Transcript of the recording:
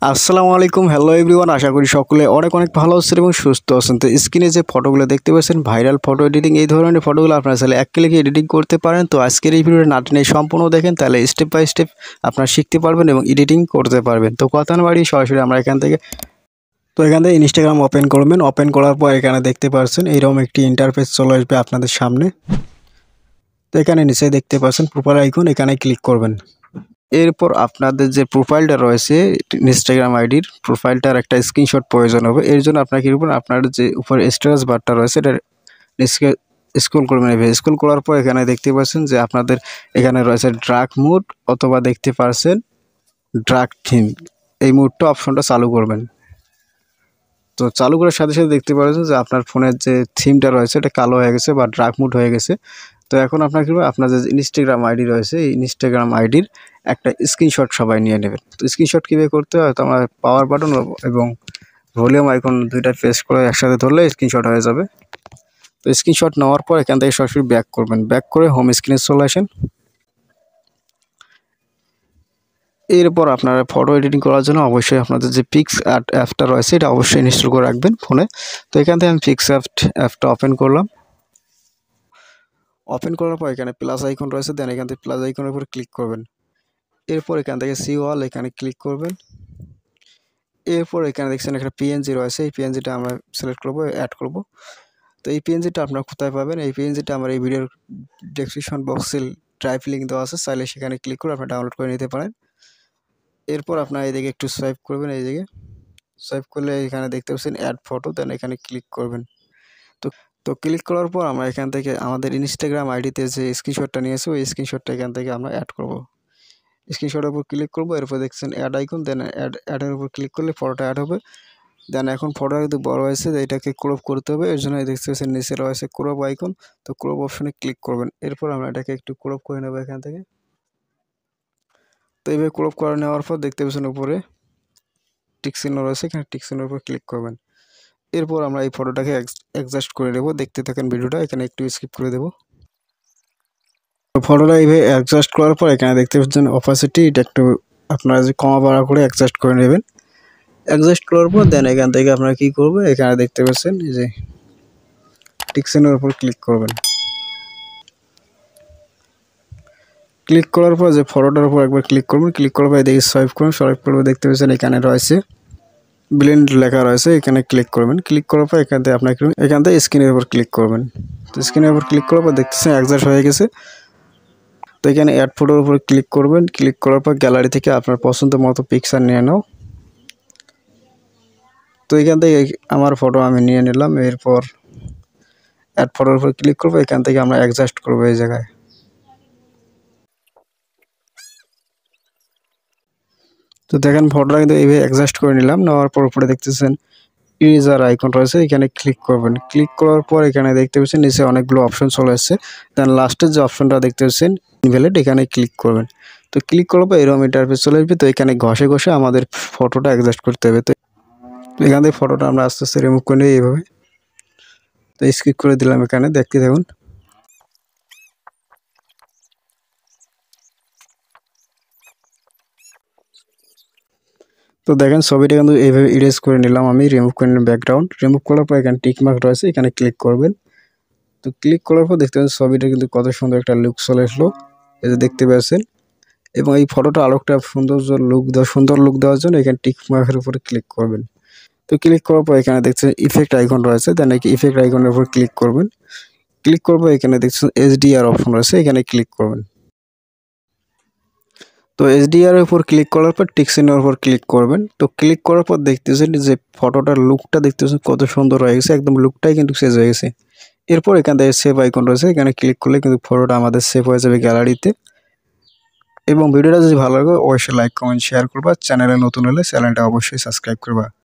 আসসালামু আলাইকুম, hello everyone. আশা করি সকলে অনেক অনেক ভালো আছেন এবং সুস্থ আছেন। তো স্ক্রিনে যে ফটোগুলো দেখতে পাচ্ছেন, ভাইরাল ফটো এডিটিং, এই ধরনের ফটোগুলো আপনারা চাইলে এক ক্লিকে এডিটিং করতে পারেন। তো আজকের এই ভিডিওটা না টেনে সম্পূর্ণ দেখেন, তাহলে স্টেপ বাই স্টেপ আপনারা শিখতে পারবেন এবং এডিটিং করতে পারবেন। তো কথা না বাড়িয়ে সরাসরি আমরা এখান থেকে ইনস্টাগ্রাম ওপেন করবেন। ওপেন করার পর এখানে দেখতে পাচ্ছেন এইরকম একটি ইন্টারফেস চলে আসবে আপনাদের সামনে। তো এখানে নিচে দেখতে পাচ্ছেন প্রোফাইল আইকন, এখানে ক্লিক করবেন। এরপর আপনাদের যে প্রোফাইলটা রয়েছে ইনস্টাগ্রাম আইডির প্রোফাইলটার একটা স্ক্রিনশট প্রয়োজন হবে। এর জন্য আপনার কী করবেন, আপনার যে উপরে স্ট্যাটাস বারটা রয়েছে এটা স্ক্রল করবেন। এভাবে স্ক্রল করার পর এখানে দেখতে পাচ্ছেন যে আপনাদের এখানে রয়েছে ড্রাগ মুড, অথবা দেখতে পাচ্ছেন ড্রাগ থিম। এই মুডটা অপশনটা চালু করবেন। তো চালু করার সাথে সাথে দেখতে পাচ্ছেন যে আপনার ফোনের যে থিমটা রয়েছে এটা কালো হয়ে গেছে বা ড্রাগ মুড হয়ে গেছে। তো এখন আপনার কী করবেন, আপনার যে ইনস্টাগ্রাম আইডি রয়েছে এই ইনস্টাগ্রাম আইডির একটা স্ক্রিনশট সবাই নিয়ে নেবেন। তো স্ক্রিনশট কীভাবে করতে হয়, তো আমার পাওয়ার বাটন এবং ভলিউম আইকন দুইটা প্রেস করে একসাথে ধরলে স্ক্রিনশট হয়ে যাবে। তো স্ক্রিনশট নেওয়ার পর এখান থেকে সরাসরি ব্যাক করবেন। ব্যাক করে হোম স্ক্রিনে চলে আসেন। এরপর আপনারা ফটো এডিটিং করার জন্য অবশ্যই আপনাদের যে পিক্সআর্ট অ্যাপটা রয়েছে এটা অবশ্যই ইনস্টল করে রাখবেন ফোনে। তো এখান থেকে আমি পিক্সআর্ট অ্যাপটা ওপেন করলাম। ওপেন করার পর এখানে প্লাস আইকন রয়েছে, দেন এখান থেকে প্লাস আইকনের উপর ক্লিক করবেন। এরপর এখান থেকে সি ওয়াল এখানে ক্লিক করবেন। এরপর এখানে দেখছেন একটা পিএনজি রয়েছে, এই পিএনজিটা আমরা সিলেক্ট করব, অ্যাড করব। তো এই পিএনজিটা আপনারা কোথায় পাবেন, এই পিএনজিটা আমার এই ভিডিওর ডেসক্রিপশন বক্সে ড্রাইভ লিঙ্ক দেওয়া আছে, চাইলে সেখানে ক্লিক করে আপনারা ডাউনলোড করে নিতে পারেন। এরপর আপনারা এইদিকে একটু সোয়াইপ করবেন, এইদিকে সোয়াইপ করলে এখানে দেখতে পাচ্ছেন অ্যাড ফটো, দেন এখানে ক্লিক করবেন। তো ক্লিক করার পর আমরা এখান থেকে আমাদের ইনস্টাগ্রাম আইডিতে যে স্ক্রিনশটটা নিয়েছি ওই স্ক্রিনশটটা এখান থেকে আমরা অ্যাড করব। স্ক্রিনশটের উপর ক্লিক করব, এরপর দেখছেন অ্যাড আইকন, দেন অ্যাডের উপর ক্লিক করলে ফটোটা অ্যাড হবে। দেন এখন ফটোটা কিন্তু বড় হয়েছে, এটাকে ক্রপ করতে হবে। এর জন্য দেখতে পাচ্ছেন নিচে রয়েছে ক্রপ আইকন, তো ক্রপ অপশনে ক্লিক করবেন। এরপর আমরা এটাকে একটু ক্রপ করে নেব এখান থেকে। তো এইভাবে ক্রপ করে নেওয়ার পর দেখতে পাচ্ছেন উপরে টিক চিহ্ন রয়েছে, এখানে টিক চিহ্নের উপর ক্লিক করবেন। এরপর আমরা এই ফটোটাকে অ্যাডজাস্ট করে নেব। দেখতে থাকেন ভিডিওটা, এখানে একটু স্কিপ করে দেব। ফটোটা এইভাবে অ্যাডজাস্ট করার পর এখানে দেখতে পাচ্ছেন অপাসিটি, এটা একটু আপনারা যে কমা বাড়া করে অ্যাডজাস্ট করে নেবেন। অ্যাডজাস্ট করার পর দেন এখান থেকে আপনারা কী করবেন, এখানে দেখতে পাচ্ছেন এই যে টিক চিহ্নের উপর ক্লিক করবেন। ক্লিক করার পর যে ফটোটার উপর একবার ক্লিক করবেন, ক্লিক করার পর এদিকে সোয়াইপ করবেন, সোয়াইপ করবে দেখতে পাচ্ছেন এখানে রয়েছে ব্লেন্ড লেখা রয়েছে, এখানে ক্লিক করবেন। ক্লিক করার পর এখান থেকে আপনাকে এখান থেকে স্ক্রিনের উপর ক্লিক করবেন। তো স্ক্রিনের উপর ক্লিক করার পর দেখতেছেন অ্যাডজাস্ট হয়ে গেছে। তো এখানে অ্যাড ফটোর উপর ক্লিক করবেন। ক্লিক করার পর গ্যালারি থেকে আপনার পছন্দ মতো পিকচার নিয়ে নাও। তো এখান থেকে আমার ফটো আমি নিয়ে নিলাম। এরপর অ্যাড ফটোর উপর ক্লিক করবো, এখান থেকে আমরা অ্যাডজাস্ট করবো এই জায়গায়। তো দেখেন ফটোটা কিন্তু এইভাবে অ্যাডজাস্ট করে নিলাম। নেওয়ার পর উপরে দেখতেছেন ইরেজার আইকন রয়েছে, এখানে ক্লিক করবেন। ক্লিক করার পর এখানে দেখতে পাচ্ছেন নিচে অনেকগুলো অপশন চলে আসছে। দেন লাস্টের যে অপশনটা দেখতে পাচ্ছেন ইনভ্যালিড, এখানে ক্লিক করবেন। তো ক্লিক করার পর এরকম ইন্টারফেস চলে আসবে। তো এখানে ঘষে ঘষে আমাদের ফটোটা অ্যাডজাস্ট করতে হবে। তো এখান থেকে ফটোটা আমরা আস্তে আস্তে রিমুভ করে নিই এইভাবে। তো স্কিপ করে দিলাম, এখানে দেখতে থাকুন। তো দেখেন ছবিটা কিন্তু এইভাবে ইরেজ করে নিলাম, আমি রিমুভ করে নিলাম ব্যাকগ্রাউন্ড। রিমুভ করার পর এখানে টিক মার্ক রয়েছে, এখানে ক্লিক করবেন। তো ক্লিক করার পর দেখতে পাচ্ছেন ছবিটা কিন্তু কত সুন্দর একটা লুক চলে আসলো, এই যে দেখতে পাচ্ছেন। এবং এই ফটোটা আরও একটা সুন্দর লুক দেওয়ার জন্য এখানে টিক মার্কের উপরে ক্লিক করবেন। তো ক্লিক করার পর এখানে দেখছেন ইফেক্ট আইকন রয়েছে, দেন ইফেক্ট আইকনের উপর ক্লিক করবেন। ক্লিক করবো, এখানে দেখছেন এইচডিআর অপশন রয়েছে, এখানে ক্লিক করবেন। তো এইচডিআর এর উপর ক্লিক করার পর টিক চিহ্নের উপর ক্লিক করবেন। তো ক্লিক করার পর দেখতেছেন যে ফটোটার লুকটা দেখতেছেন কত সুন্দর হয়ে গেছে, একদম লুকটাই কিন্তু চেঞ্জ হয়ে গেছে। এরপর এখান থেকে সেভ আইকন রয়েছে, এখানে ক্লিক করলে কিন্তু ফটোটা আমাদের সেভ হয়ে যাবে গ্যালারিতে। এবং ভিডিওটা যদি ভালো লাগে অবশ্যই লাইক কমেন্ট শেয়ার করবা। চ্যানেলে নতুন হলে চ্যানেলটা অবশ্যই সাবস্ক্রাইব করবা।